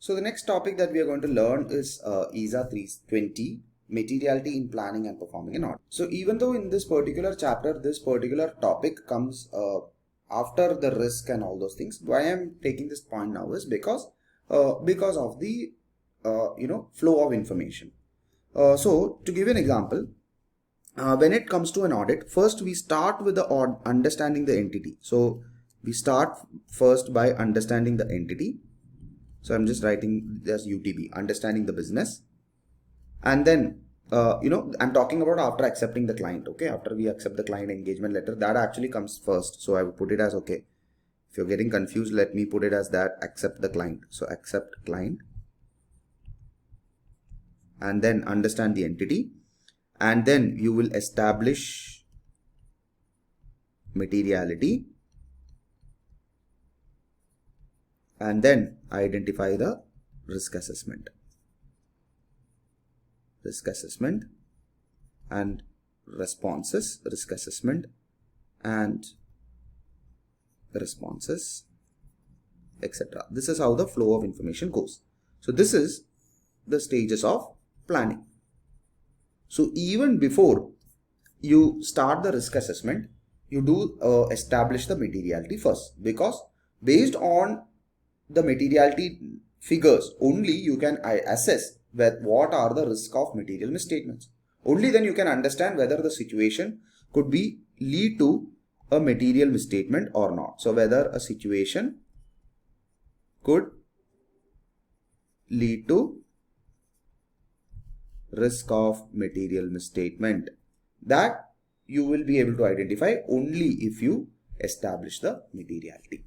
So the next topic that we are going to learn is ISA 320, Materiality in Planning and Performing an Audit. So even though in this particular chapter, this particular topic comes after the risk and all those things, why I am taking this point now is because of the flow of information. So to give you an example, when it comes to an audit, first we start with the understanding the entity. So we start first by understanding the entity. So I'm just writing this UTB, understanding the business. And then, I'm talking about after accepting the client. Okay. After we accept the client engagement letter, that actually comes first. So I would put it as, okay, if you're getting confused, let me put it as that, accept the client. So accept client. And then understand the entity. And then you will establish materiality. And then identify the risk assessment. Risk assessment and responses, risk assessment and responses, etc. This is how the flow of information goes. So this is the stages of planning. So even before you start the risk assessment, you do establish the materiality first, because based on the materiality figures only you can assess what are the risk of material misstatements. Only then you can understand whether the situation could be lead to a material misstatement or not. So whether a situation could lead to risk of material misstatement, that you will be able to identify only if you establish the materiality.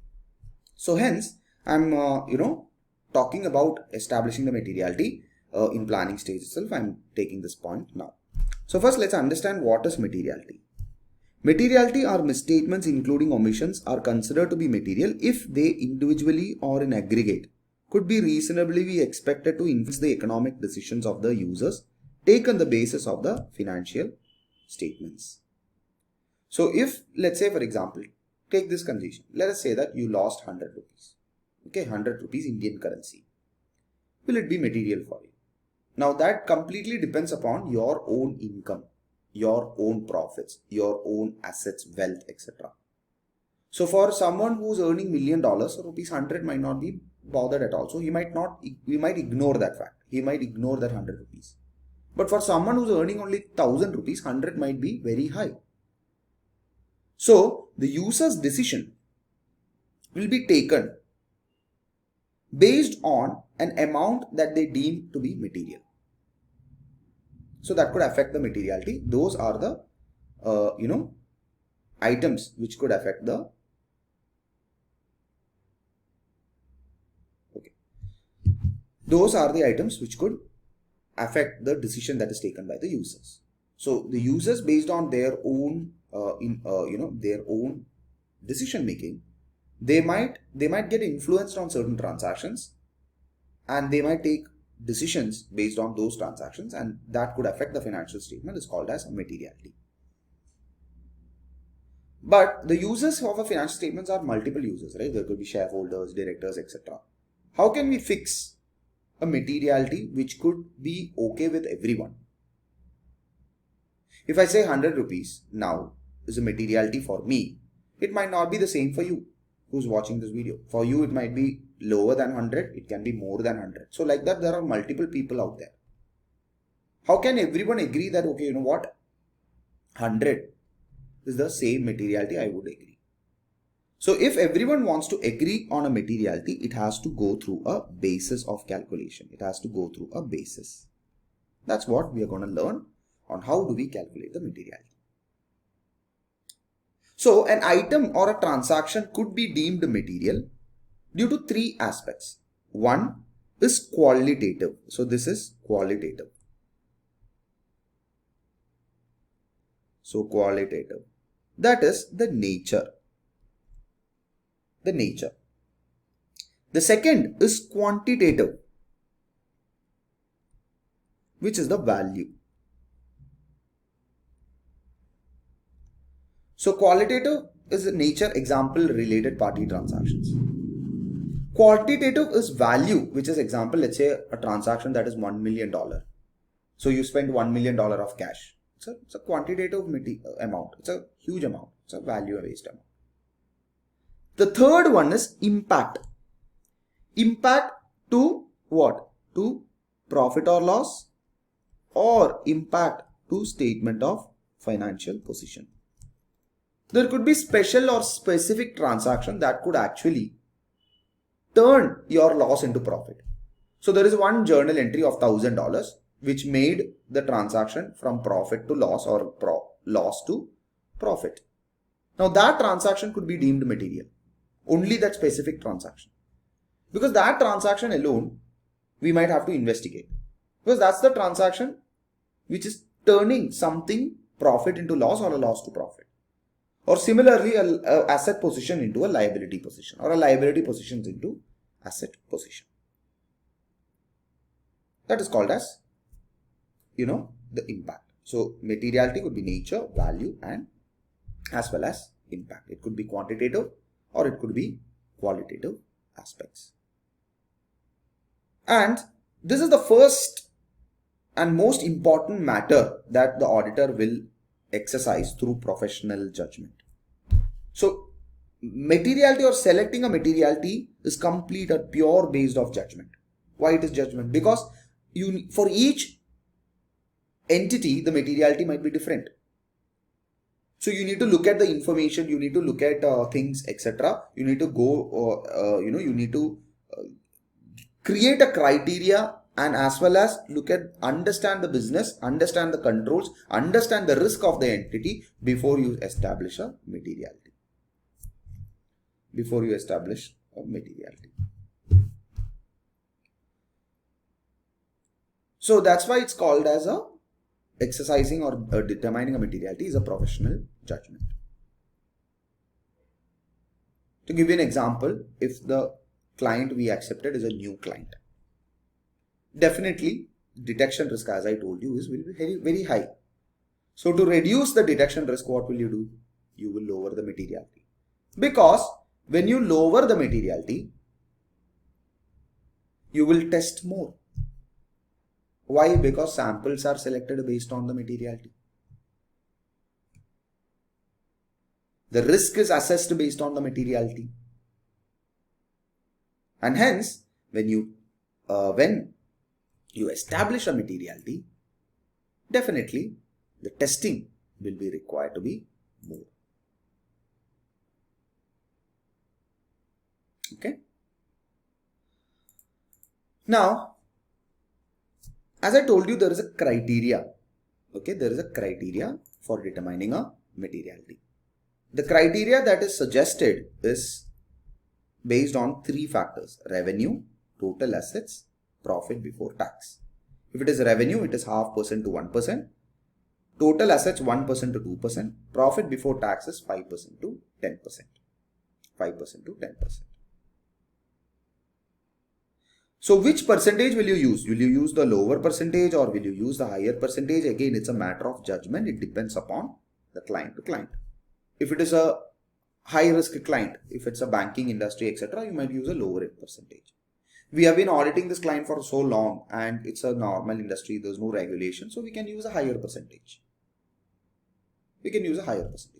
So hence I'm talking about establishing the materiality in planning stage itself. I'm taking this point now. So first let's understand what is materiality. Materiality are misstatements including omissions are considered to be material if they individually or in aggregate could be reasonably be expected to influence the economic decisions of the users taken the basis of the financial statements. So if, let's say for example, take this condition. Let us say that you lost 100 rupees. Okay, 100 rupees Indian currency. Will it be material for you? Now that completely depends upon your own income, your own profits, your own assets, wealth, etc. So for someone who's earning $1 million, rupees 100 might not be bothered at all. So he might ignore that fact. He might ignore that 100 rupees. But for someone who's earning only 1000 rupees, 100 might be very high. So the user's decision will be taken based on an amount that they deem to be material. So that could affect the materiality. Those are the items which could affect the Those are the items which could affect the decision that is taken by the users. So the users, based on their own their own decision making, they might get influenced on certain transactions, and they might take decisions based on those transactions, and that could affect the financial statement. Is called as materiality. But the users of a financial statements are multiple users, right? There could be shareholders, directors, etc. How can we fix a materiality which could be okay with everyone? If I say 100 rupees now is a materiality for me, it might not be the same for you who's watching this video. For you, it might be lower than 100. It can be more than 100. So like that, there are multiple people out there. How can everyone agree that, okay, you know what, 100 is the same materiality? I would agree. So if everyone wants to agree on a materiality, it has to go through a basis of calculation. It has to go through a basis. That's what we are going to learn on how do we calculate the materiality. So an item or a transaction could be deemed material due to three aspects. One is qualitative. So this is qualitative. So qualitative. That is the nature. The nature. The second is quantitative, which is the value. So qualitative is the nature, example, related party transactions. Quantitative is value, which is example, let's say a transaction that is $1 million. So you spend $1 million of cash. It's a quantitative amount. It's a huge amount. It's a value-based amount. The third one is impact. Impact to what? To profit or loss, or impact to statement of financial position. There could be special or specific transaction that could actually turn your loss into profit. So there is one journal entry of $1,000 which made the transaction from profit to loss or loss to profit. Now that transaction could be deemed material. Only that specific transaction. Because that transaction alone, we might have to investigate. Because that's the transaction which is turning something profit into loss or a loss to profit. Or similarly, an asset position into a liability position, or a liability positions into asset position. That is called as, the impact. So materiality could be nature, value, and as well as impact. It could be quantitative or it could be qualitative aspects. And this is the first and most important matter that the auditor will exercise through professional judgment. So materiality or selecting a materiality is complete or pure based off judgment. Why it is judgment? Because for each entity, the materiality might be different. So you need to look at the information, you need to look at things, etc. You need to go, you need to create a criteria, and as well as understand the business, understand the controls, understand the risk of the entity before you establish a materiality. So that's why it's called as a exercising or determining a materiality is a professional judgment. To give you an example, if the client we accepted is a new client, definitely detection risk, as I told you, will be very, very high. So to reduce the detection risk, what will you do? You will lower the materiality. Because when you lower the materiality, you will test more. Why? Because samples are selected based on the materiality. The risk is assessed based on the materiality. And hence, when you establish a materiality, definitely the testing will be required to be more. Okay. Now, as I told you, there is a criteria. Okay, there is a criteria for determining a materiality. The criteria that is suggested is based on three factors: revenue, total assets, profit before tax. If it is revenue, it is 0.5% to 1%. Total assets 1% to 2%. Profit before tax is 5% to 10%. 5% to 10%. So which percentage will you use? Will you use the lower percentage or will you use the higher percentage? Again, it's a matter of judgment. It depends upon the client to client. If it is a high risk client, if it's a banking industry, etc., you might use a lower percentage. We have been auditing this client for so long and it's a normal industry. There's no regulation. So we can use a higher percentage.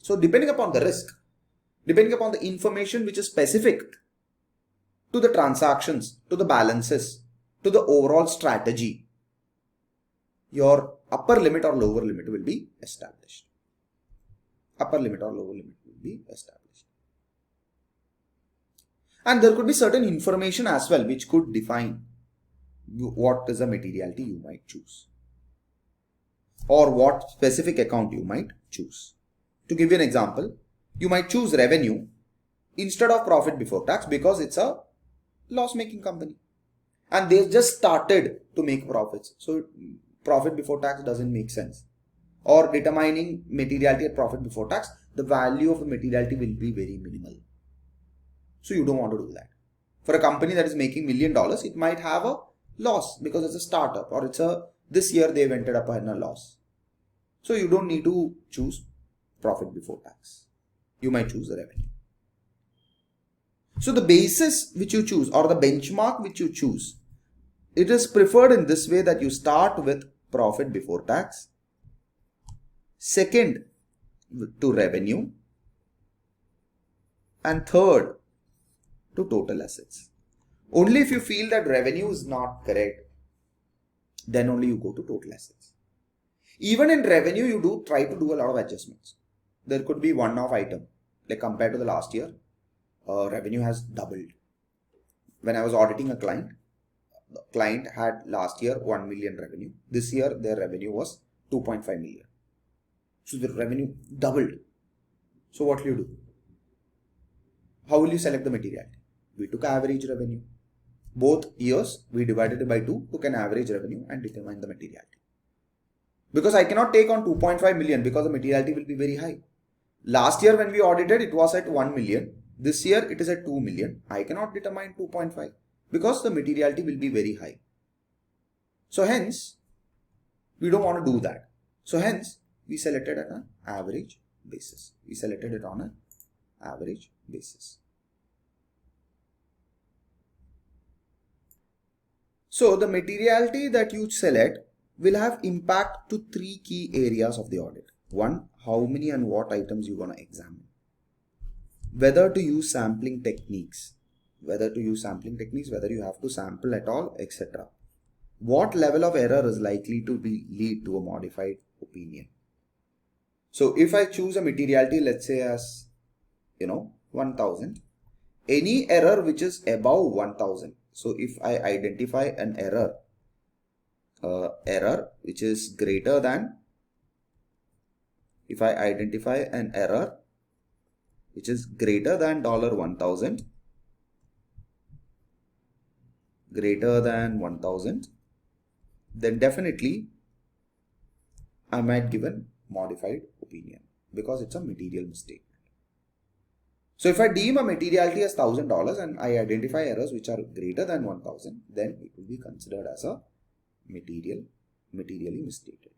So depending upon the risk, depending upon the information which is specific to the transactions, to the balances, to the overall strategy, your upper limit or lower limit will be established. And there could be certain information as well which could define what is a materiality you might choose, or what specific account you might choose. To give you an example, you might choose revenue instead of profit before tax because it's a loss-making company and they just started to make profits. So profit before tax doesn't make sense. Or determining materiality at profit before tax, the value of the materiality will be very minimal. So you don't want to do that. For a company that is making $1 million, it might have a loss because it's a startup, or this year they've ended up in a loss. So you don't need to choose profit before tax. You might choose the revenue. So the basis which you choose or the benchmark which you choose, it is preferred in this way that you start with profit before tax, second to revenue, and third to total assets. Only if you feel that revenue is not correct, then only you go to total assets. Even in revenue, you try to do a lot of adjustments. There could be one-off item, like compared to the last year, revenue has doubled. When I was auditing a client, the client had last year 1 million revenue. This year their revenue was 2.5 million. So the revenue doubled. So what will you do? How will you select the materiality? We took average revenue. Both years we divided it by 2, took an average revenue and determined the materiality. Because I cannot take on 2.5 million because the materiality will be very high. Last year when we audited, it was at 1 million. This year it is at 2 million. I cannot determine 2.5 because the materiality will be very high. So hence, we don't want to do that. So hence, we selected at an average basis. We selected it on an average basis. So the materiality that you select will have impact to 3 key areas of the audit. 1, how many and what items you're going to examine. Whether to use sampling techniques, whether you have to sample at all, etc. What level of error is likely to lead to a modified opinion. So if I choose a materiality, let's say as 1000, any error which is above 1000. So if I identify an error which is greater than, if I identify an error which is greater than $1,000, then definitely I might give a modified opinion because it's a material mistake. So if I deem a materiality as $1,000 and I identify errors which are greater than 1000, then it will be considered as a materially misstated.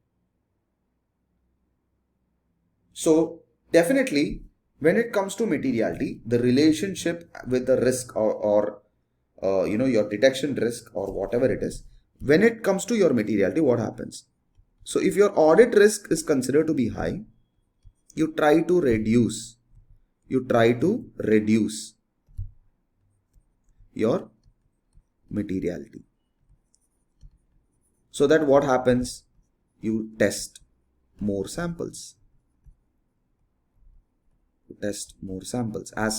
So definitely when it comes to materiality, the relationship with the risk or your detection risk or whatever it is, when it comes to your materiality, what happens? So if your audit risk is considered to be high, you try to reduce your materiality. So that what happens? You test more samples. As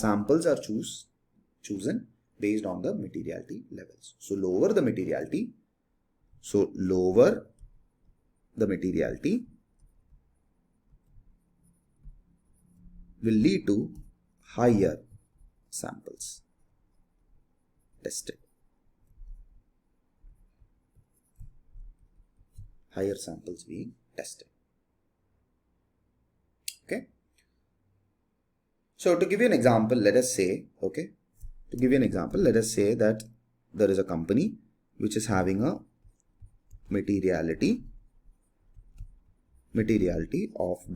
samples are chosen based on the materiality levels. So lower the materiality will lead to higher samples tested. Higher samples being tested. Okay. So to give you an example, let us say that there is a company which is having a materiality of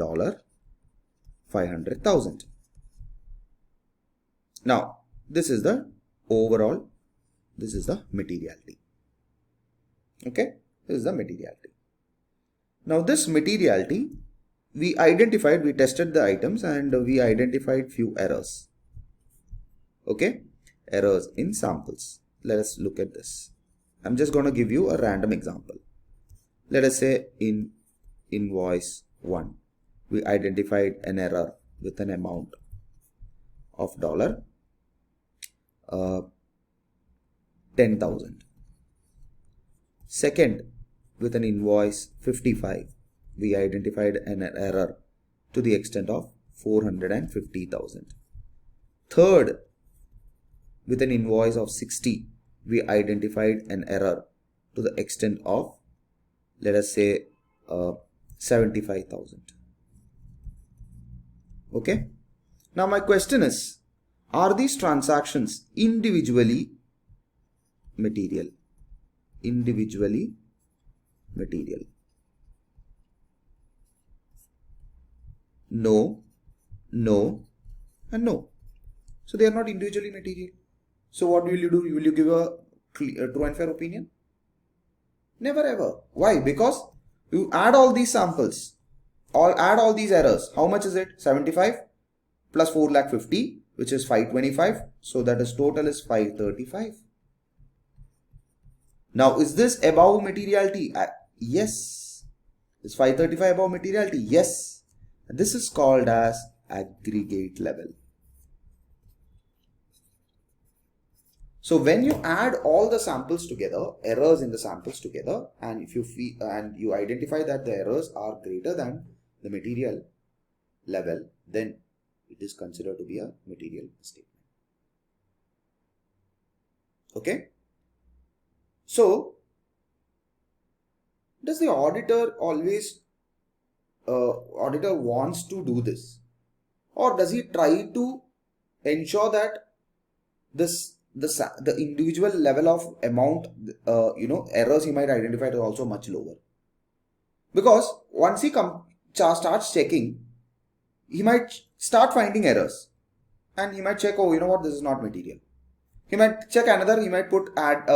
$500,000. Now, this is the materiality. Okay, this is the materiality. Now, this materiality, we tested the items and we identified few errors. Okay, errors in samples. Let us look at this. I'm just going to give you a random example. Let us say in invoice 1, we identified an error with an amount of $10,000. Second, with an invoice 55, we identified an error to the extent of $450,000. Third, with an invoice of 60, we identified an error to the extent of, let us say, 75,000. Okay. Now my question is, are these transactions individually material? No, and no. So they are not individually material. So what will you do? Will you give a true and fair opinion? Never ever. Why? Because you add all these samples, add all these errors. How much is it? 75 plus 4,50,000, which is 525. So that is total is 535. Now, is this above materiality? Yes. Is 535 above materiality? Yes. This is called as aggregate level. So when you add all the samples together, errors in the samples together, and if you identify that the errors are greater than the material level, then it is considered to be a material statement. Okay. So does the auditor always auditor wants to do this, or does he try to ensure that the individual level of amount errors he might identify is also much lower? Because once he starts checking, he might start finding errors, and he might check, oh, you know what, this is not material. He might check another, he might put add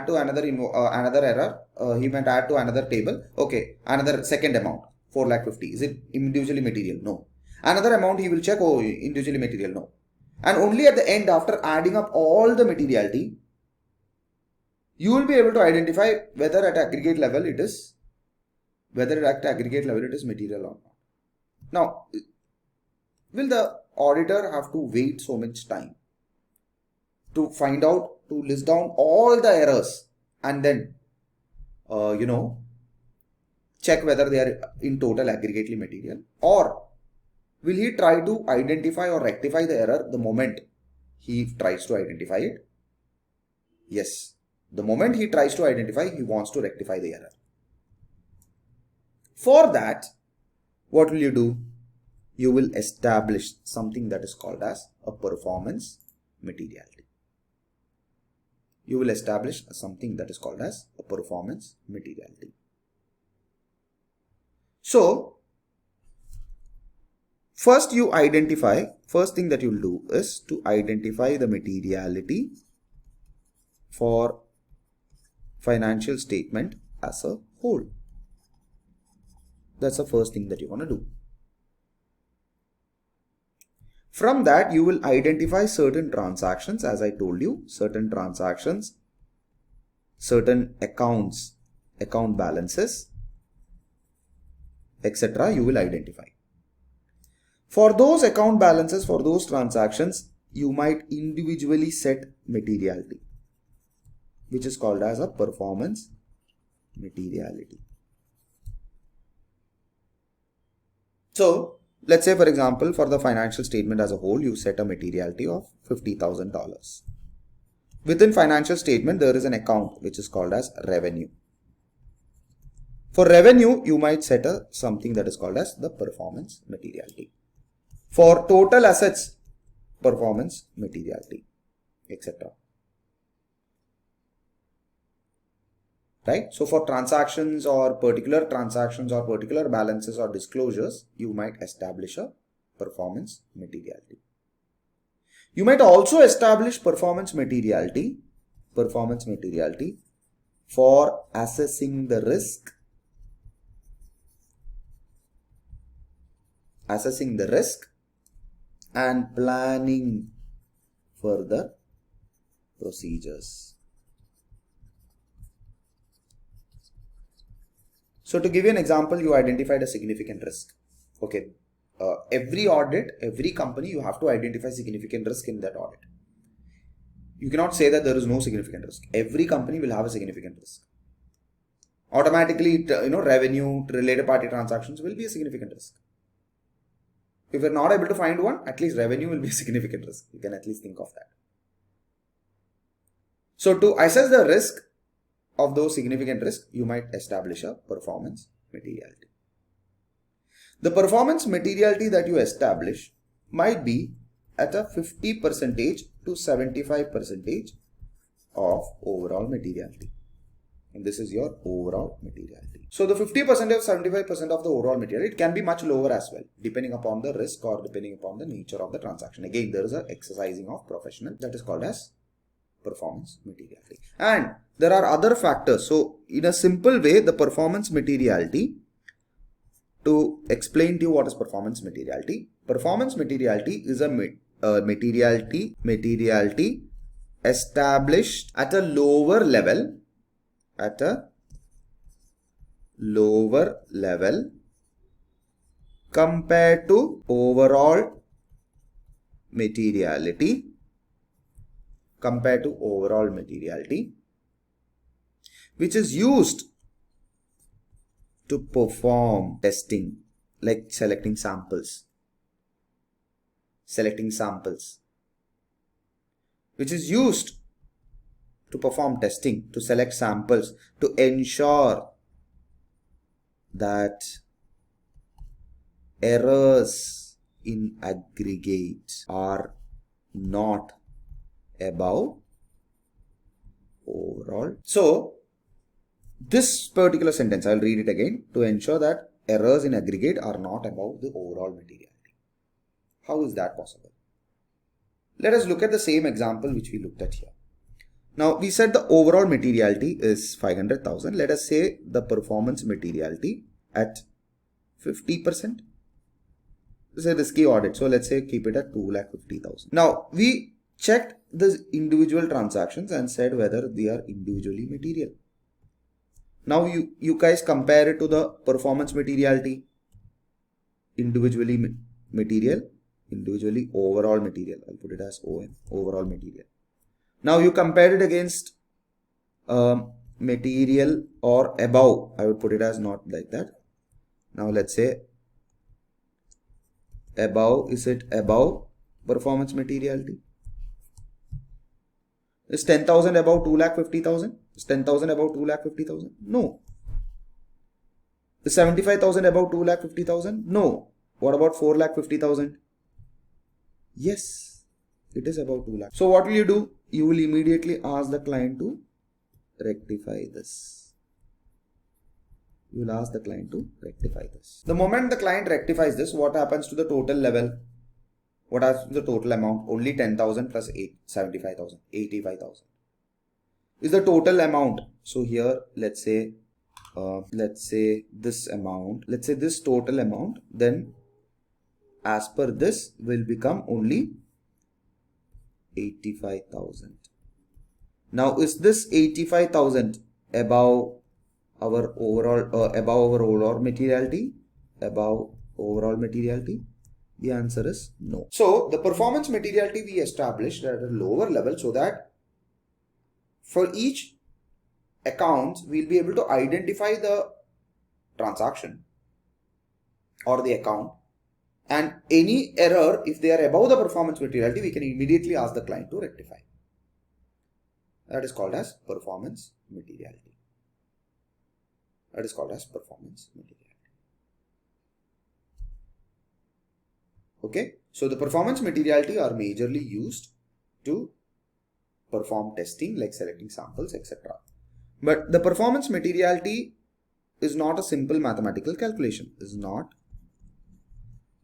to another error, he might add to another table. Okay, another second amount, 4,50,000. Is it individually material? No. Another amount he will check, oh, individually material? No. And only at the end, after adding up all the materiality, you will be able to identify whether at aggregate level it is material or not. Now, will the auditor have to wait so much time to find out, to list down all the errors and then, check whether they are in total aggregately material? Or will he try to identify or rectify the error the moment he tries to identify it? Yes. The moment he tries to identify, he wants to rectify the error. For that, what will you do? You will establish something that is called as a performance materiality. You will establish something that is called as a performance materiality. So, first thing that you will do is to identify the materiality for financial statement as a whole. That's the first thing that you want to do. From that, you will identify certain transactions, as I told you, certain transactions, certain accounts, account balances, etc. you will identify. For those account balances, for those transactions, you might individually set materiality, which is called as a performance materiality. So, let's say, for example, for the financial statement as a whole, you set a materiality of $50,000. Within financial statement, there is an account which is called as revenue. For revenue, you might set something that is called as the performance materiality. For total assets, performance materiality, etc. Right? So for transactions or particular balances or disclosures, you might establish a performance materiality. You might also establish performance materiality for assessing the risk, and planning further procedures. So to give you an example, you identified a significant risk. Okay. Every audit, every company, you have to identify significant risk in that audit. You cannot say that there is no significant risk. Every company will have a significant risk. Automatically, revenue, related party transactions will be a significant risk. If you're not able to find one, at least revenue will be a significant risk. You can at least think of that. So to assess the risk of those significant risks, you might establish a performance materiality. The performance materiality that you establish might be at a 50% to 75% of overall materiality. And this is your overall materiality. So the 50% or 75% of the overall materiality, it can be much lower as well, depending upon the risk or depending upon the nature of the transaction. Again, there is an exercising of professional that is called as performance materiality. And there are other factors. So in a simple way, the performance materiality, to explain to you what is performance materiality is a materiality established at a lower level, compared to overall materiality, which is used to perform testing, like selecting samples, which is used to perform testing, to select samples, to ensure that errors in aggregate are not above overall. So this particular sentence, I'll read it again, to ensure that errors in aggregate are not above the overall materiality. How is that possible? Let us look at the same example which we looked at here. Now we said the overall materiality is 500,000. Let us say the performance materiality at 50%. This is a risky audit, so let's say keep it at 2,50,000. Now we checked the individual transactions and said whether they are individually material. Now you guys compare it to the performance materiality, individually material, individually overall material. I'll put it as OM, overall material. Now you compare it against material or above. I would put it as not like that. Now let's say above, is it above performance materiality? Is 10,000 above 2,50,000? Is 10,000 above 2,50,000? No. Is 75,000 above 2,50,000? No. What about 4,50,000? Yes, it is about 2 lakh. So what will you do? You will immediately ask the client to rectify this. You will ask the client to rectify this. The moment the client rectifies this, what happens to the total level? What happens to the total amount? Only 10,000 plus 75,000, 85,000 is the total amount. So here, let's say this amount, let's say this total amount, then as per this will become only 85,000. Now is this 85,000 above our overall materiality? Above overall materiality? The answer is no. So the performance materiality we established at a lower level, so that for each account we'll be able to identify the transaction or the account, and any error, if they are above the performance materiality, we can immediately ask the client to rectify. That is called as performance materiality. Okay, so the performance materiality are majorly used to perform testing, like selecting samples, etc. But the performance materiality is not a simple mathematical calculation. Is not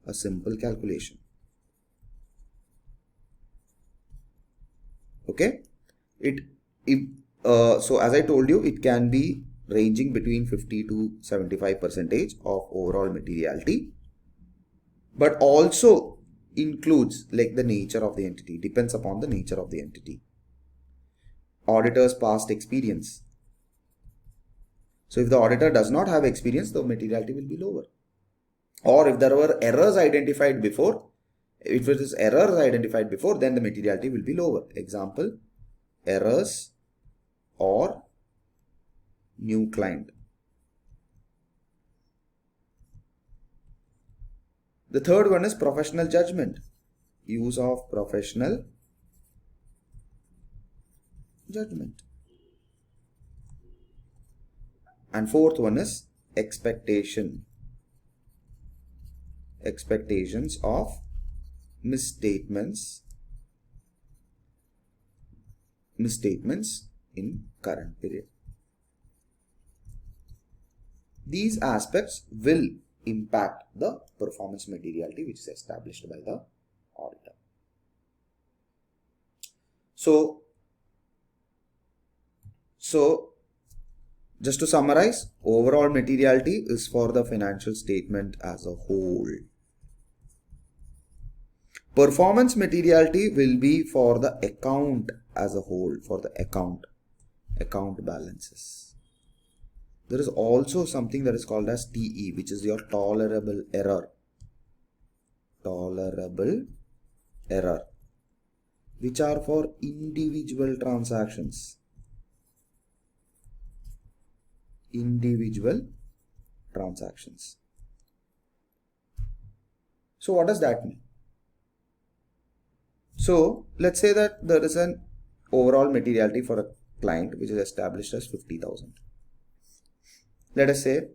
a simple calculation. Okay, so as I told you, it can be ranging between 50 to 75% of overall materiality, but also includes like the nature of the entity, depends upon the nature of the entity, auditor's past experience. So if the auditor does not have experience, the materiality will be lower. Or if there were errors identified before, then the materiality will be lower. Example, errors or new client. The third one is professional judgment. Use of professional judgment. And fourth one is expectations of misstatements in current period. These aspects will impact the performance materiality which is established by the auditor. So So just to summarize, overall materiality is for the financial statement as a whole. Performance materiality will be for the account as a whole, for the account balances. There is also something that is called as TE, which is your tolerable error. Tolerable error, which are for individual transactions. Individual transactions. So what does that mean? So let's say that there is an overall materiality for a client which is established as 50,000. Let us say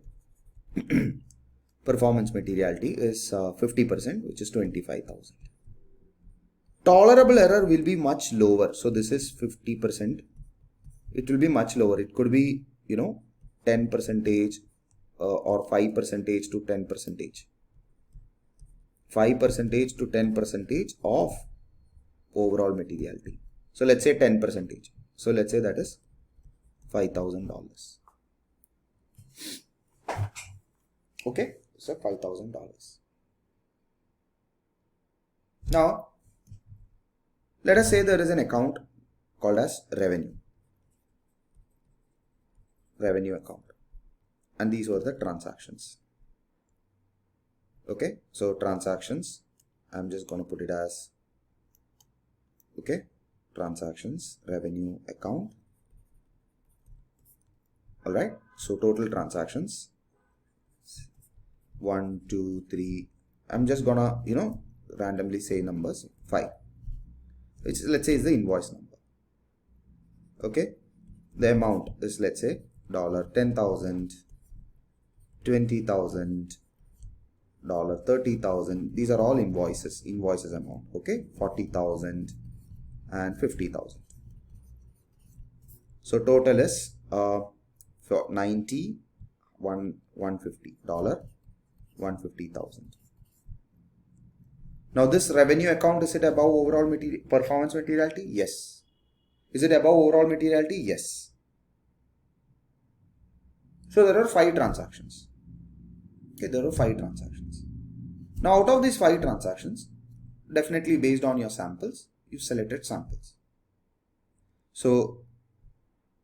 performance materiality is 50%, which is 25,000. Tolerable error will be much lower. So this is 50%. It will be much lower. It could be, 10% or 5% to 10%. 5% to 10% of overall materiality. So let's say 10%. So let's say that is $5,000. Okay, so $5,000. Now, let us say there is an account called as revenue account, and these were the transactions. Okay, so transactions, I'm just going to put it as, okay, transactions, revenue account. All right, so total transactions 1, 2, 3. I'm just gonna randomly say numbers 5, which is, let's say, is the invoice number. Okay, the amount is, let's say, $10,000, $20,000, $30,000. These are all invoices amount. Okay, 40,000 and 50,000. So total is for $150, $150,000. Now this revenue account, is it above overall performance materiality? Yes. Is it above overall materiality? Yes. So there are 5 transactions. Okay, there are 5 transactions. Now out of these 5 transactions, definitely based on your samples, you selected samples. So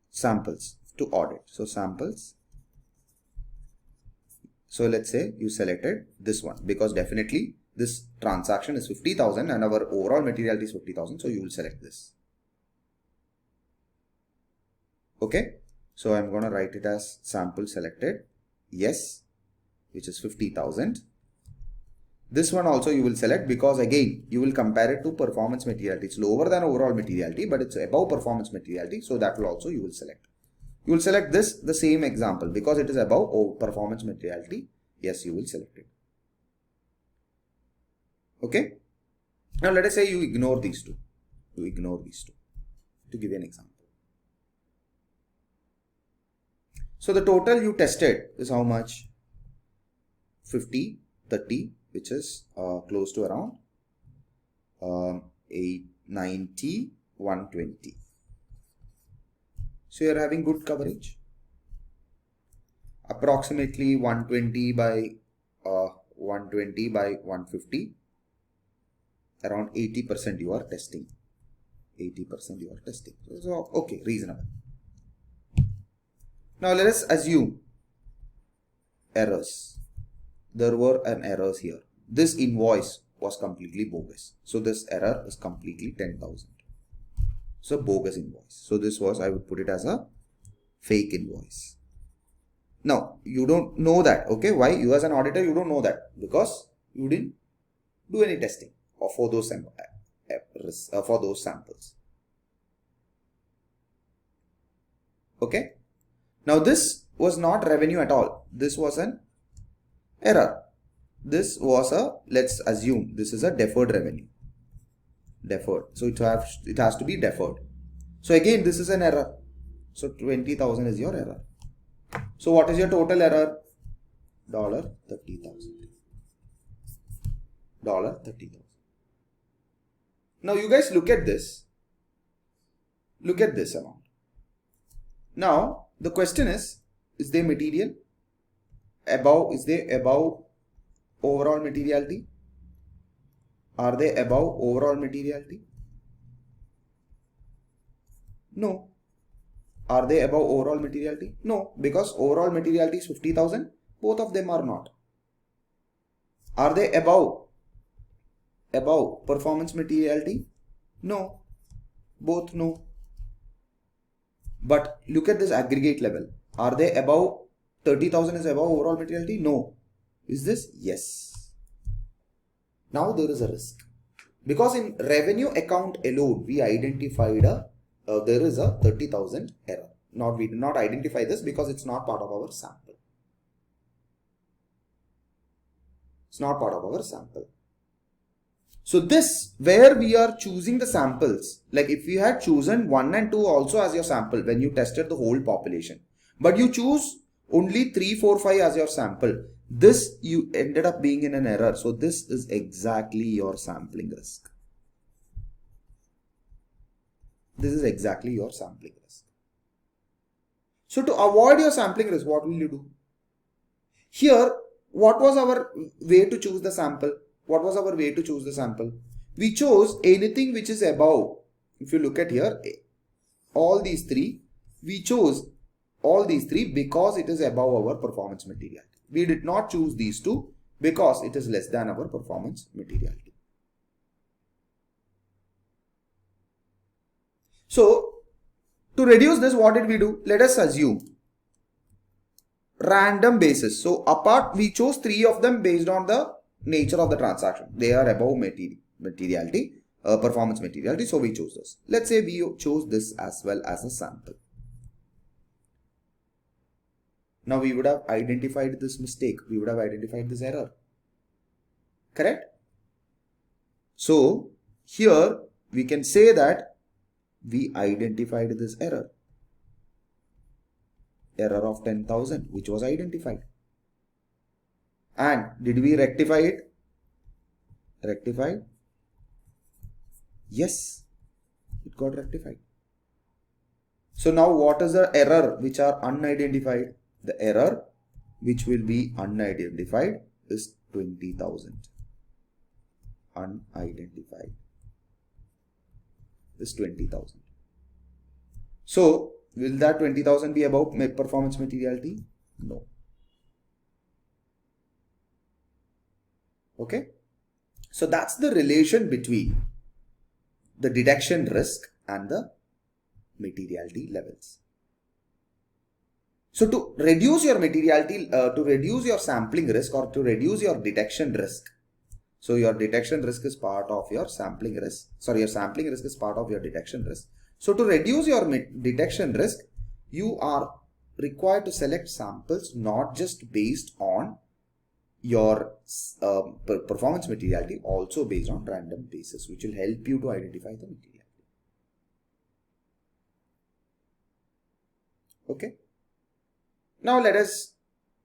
samples to audit. So samples. So let's say you selected this one, because definitely this transaction is 50,000 and our overall materiality is 50,000. So you will select this. Okay. So I'm going to write it as sample selected. Yes, which is 50,000. This one also you will select, because again you will compare it to performance materiality. It's lower than overall materiality, but it's above performance materiality. So that will also you will select. You will select this, the same example, because it is above performance materiality. Yes, you will select it. Okay. Now let us say you ignore these two. You ignore these two. To give you an example. So the total you tested is how much? 50, 30, which is close to around 890, 120. So you are having good coverage. Approximately 120 by 150. Around 80% you are testing. 80% you are testing. So okay, reasonable. Now let us assume errors. There were an errors here. This invoice was completely bogus. So this error is completely 10,000. So bogus invoice. So this was, I would put it as a fake invoice. Now you don't know that. Okay, why? You as an auditor, you don't know that, because you didn't do any testing for those samples. Okay. Now this was not revenue at all. This was an error. This was a, let's assume this is a deferred revenue. Deferred. So it has to be deferred. So again, this is an error. So 20,000 is your error. So what is your total error? $30,000. $30,000. Now you guys look at this. Look at this amount. Now the question is they material? Is they above overall materiality? Are they above overall materiality? No. Are they above overall materiality? No, because overall materiality is 50,000. Both of them are not. Are they above performance materiality? No. Both no. But look at this aggregate level. Are they above 30,000 is above overall materiality? No. Is this? Yes. Now there is a risk. Because in revenue account alone, we identified there is a 30,000 error. We did not identify this because it's not part of our sample. It's not part of our sample. So this, where we are choosing the samples, like if you had chosen 1 and 2 also as your sample when you tested the whole population, but you choose only 3, 4, 5 as your sample, this you ended up being in an error. So this is exactly your sampling risk. This is exactly your sampling risk. So to avoid your sampling risk, what will you do? Here, what was our way to choose the sample? What was our way to choose the sample? We chose anything which is above. If you look at here, all these three, we chose all these three because it is above our performance materiality. We did not choose these two because it is less than our performance materiality. So, to reduce this, what did we do? Let us assume random basis. So, we chose 3 of them based on the nature of the transaction. They are above materiality, performance materiality. So, we chose this. Let's say we chose this as well as a sample. Now, we would have identified this mistake. We would have identified this error. Correct? So, here we can say that we identified this error of 10,000, which was identified. And did we rectify it? Rectified? Yes, it got rectified. So now what is the error which are unidentified? The error which will be unidentified is 20,000. Unidentified is 20,000. So will that 20,000 be above performance materiality? No. Okay. So that's the relation between the detection risk and the materiality levels. So to reduce your materiality, to reduce your sampling risk or to reduce your detection risk. So your detection risk is part of your sampling risk. Sorry, your sampling risk is part of your detection risk. So to reduce your detection risk, you are required to select samples not just based on your performance materiality, also based on random basis, which will help you to identify the materiality. Okay. Now let us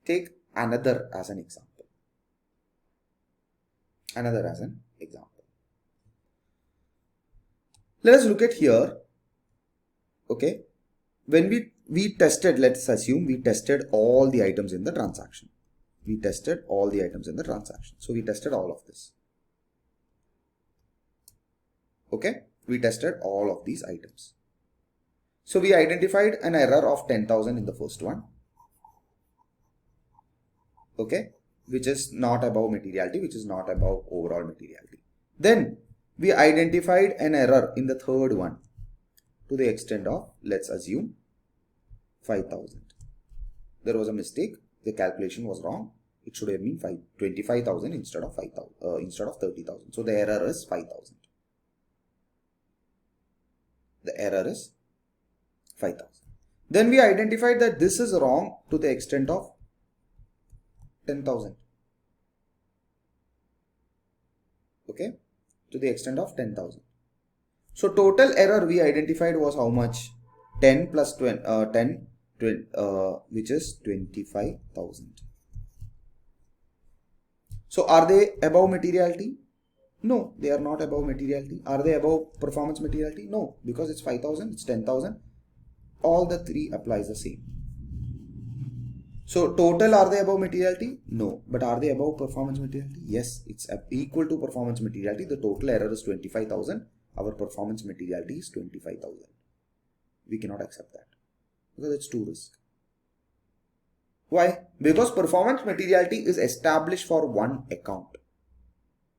take another as an example. Let us look at here. Okay. When we tested, let's assume we tested all the items in the transaction. We tested all the items in the transaction. So we tested all of this. Okay. We tested all of these items. So we identified an error of 10,000 in the first one. Okay. Which is not above materiality, which is not above overall materiality. Then we identified an error in the third one to the extent of, let's assume, 5,000. There was a mistake. The calculation was wrong. It should have been 25,000 instead of 30,000. So the error is 5,000. The error is 5,000. Then we identified that this is wrong to the extent of 10,000. Okay, to the extent of 10,000. So total error we identified was how much? 10 plus 20, which is 25,000. So are they above materiality? No, they are not above materiality. Are they above performance materiality? No, because it's 5,000, it's 10,000. all the three applies the same. So total, are they above materiality? No. But are they above performance materiality? Yes, it's equal to performance materiality. The total error is 25,000. Our performance materiality is 25,000. We cannot accept that because it's too risky. Why? Because performance materiality is established for one account.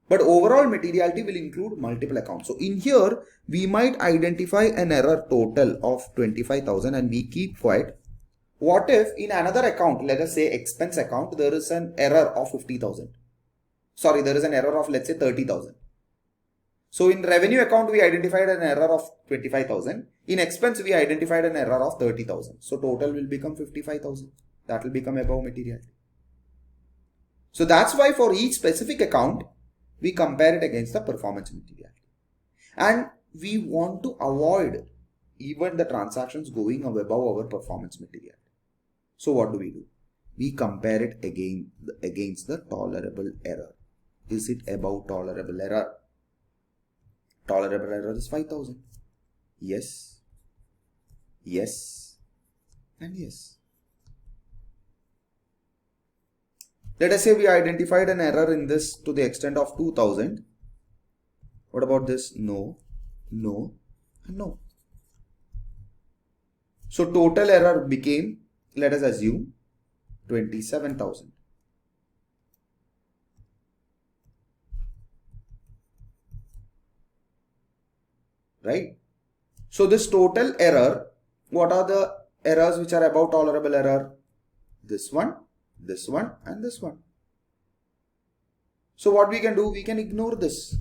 But overall materiality will include multiple accounts. So in here, we might identify an error total of 25,000 and we keep quiet. What if in another account, let us say expense account, there is an error of 50,000. Sorry, there is an error of, let's say, 30,000. So in revenue account, we identified an error of 25,000. In expense, we identified an error of 30,000. So total will become 55,000. That will become above materiality. So that's why for each specific account, we compare it against the performance materiality. And we want to avoid even the transactions going above our performance materiality. So what do? We compare it against the tolerable error. Is it above tolerable error? Tolerable error is 5,000. Yes. Yes. And yes. Let us say we identified an error in this to the extent of 2,000. What about this? No, no, and no. So total error became, let us assume, 27,000. Right? So this total error, what are the errors which are above tolerable error? This one, and this one. So what we can do, we can ignore this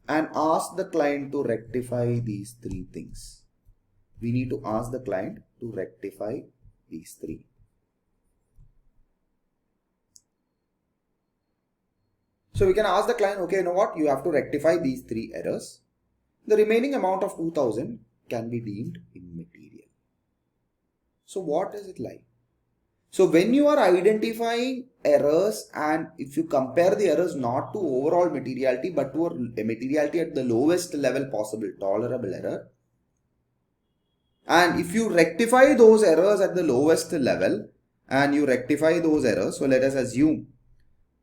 and ask the client to rectify these three things. We need to ask the client to rectify these three. So we can ask the client, okay, you know what, you have to rectify these three errors. The remaining amount of 2,000 can be deemed immaterial. So what is it like? So when you are identifying errors, and if you compare the errors not to overall materiality but to a materiality at the lowest level possible, tolerable error, and if you rectify those errors at the lowest level and you rectify those errors, so let us assume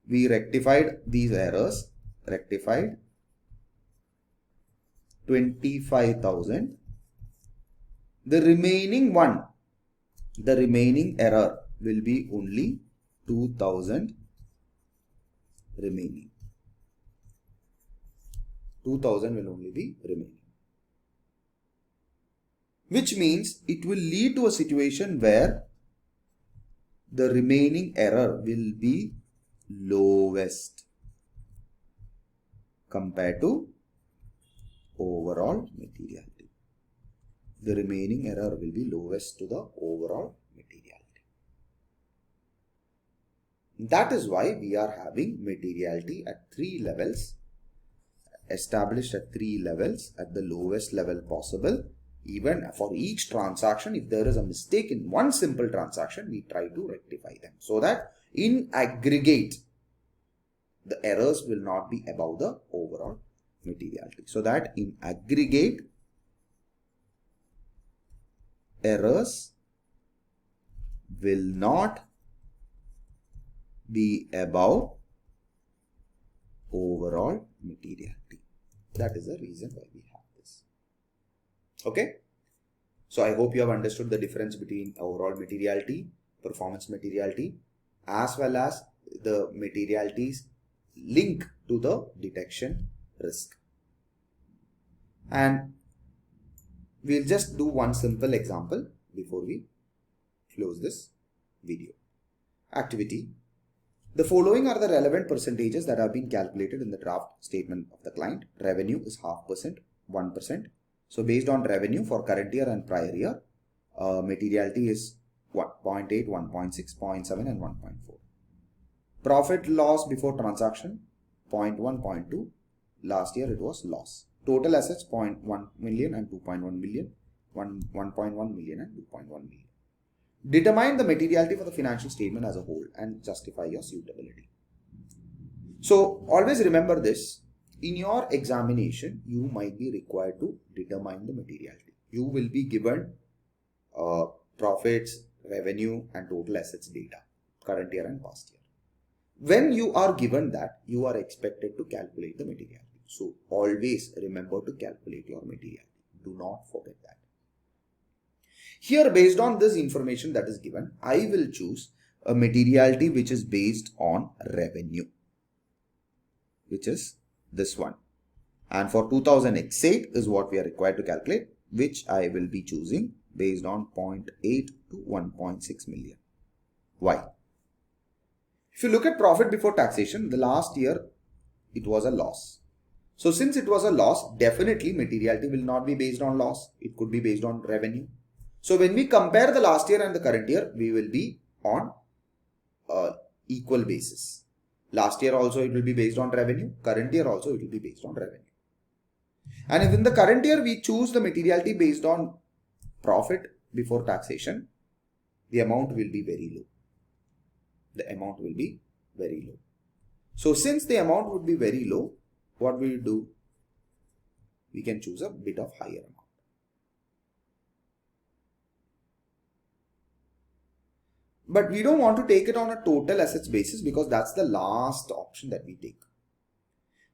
we rectified these errors, rectified 25,000. The remaining error will be only 2,000 remaining. 2,000 will only be remaining. Which means it will lead to a situation where the remaining error will be lowest compared to overall materiality. The remaining error will be lowest to the overall materiality. That is why we are having materiality at 3 levels, established at 3 levels at the lowest level possible. Even for each transaction, if there is a mistake in one simple transaction, we try to rectify them so that in aggregate, the errors will not be above the overall materiality. So that in aggregate, errors will not be above overall materiality. That is the reason why we have this. Okay. So I hope you have understood the difference between overall materiality, performance materiality, as well as the materialities link to the detection risk. And we'll just do one simple example before we close this video. Activity. The following are the relevant percentages that have been calculated in the draft statement of the client. Revenue is 0.5%, 1%. So based on revenue for current year and prior year, materiality is 0.8, 1.6, 0.7 and 1.4. Profit loss before transaction 0.1, 0.2. Last year it was loss. Total assets 0.1 million and 2.1 million, 1.1 million and 2.1 million. Determine the materiality for the financial statement as a whole and justify your suitability. So always remember this. In your examination, you might be required to determine the materiality. You will be given profits, revenue and total assets data, current year and past year. When you are given that, you are expected to calculate the materiality. So always remember to calculate your materiality. Do not forget that. Here, based on this information that is given, I will choose a materiality which is based on revenue, which is this one. And for 2000 X8 is what we are required to calculate, which I will be choosing based on 0.8 to 1.6 million. Why? If you look at profit before taxation, the last year it was a loss. So since it was a loss, definitely materiality will not be based on loss. It could be based on revenue. So when we compare the last year and the current year, we will be on equal basis. Last year also it will be based on revenue. Current year also it will be based on revenue. And if in the current year we choose the materiality based on profit before taxation, the amount will be very low. The amount will be very low. So since the amount would be very low, what we will do? We can choose a bit of higher amount. But we don't want to take it on a total assets basis because that's the last option that we take.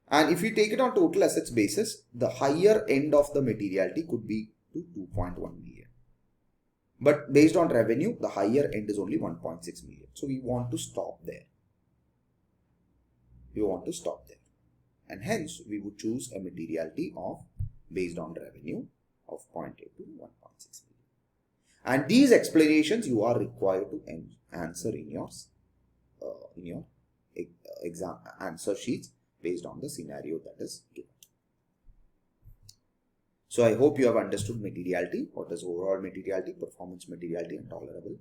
And if we take it on total assets basis, the higher end of the materiality could be to 2.1 million. But based on revenue, the higher end is only 1.6 million. So we want to stop there. We want to stop there. And hence we would choose a materiality of based on revenue of 0.8 to 1.6 million. And these explanations you are required to answer in your exam answer sheets based on the scenario that is given. So I hope you have understood materiality, what is overall materiality, performance materiality and tolerable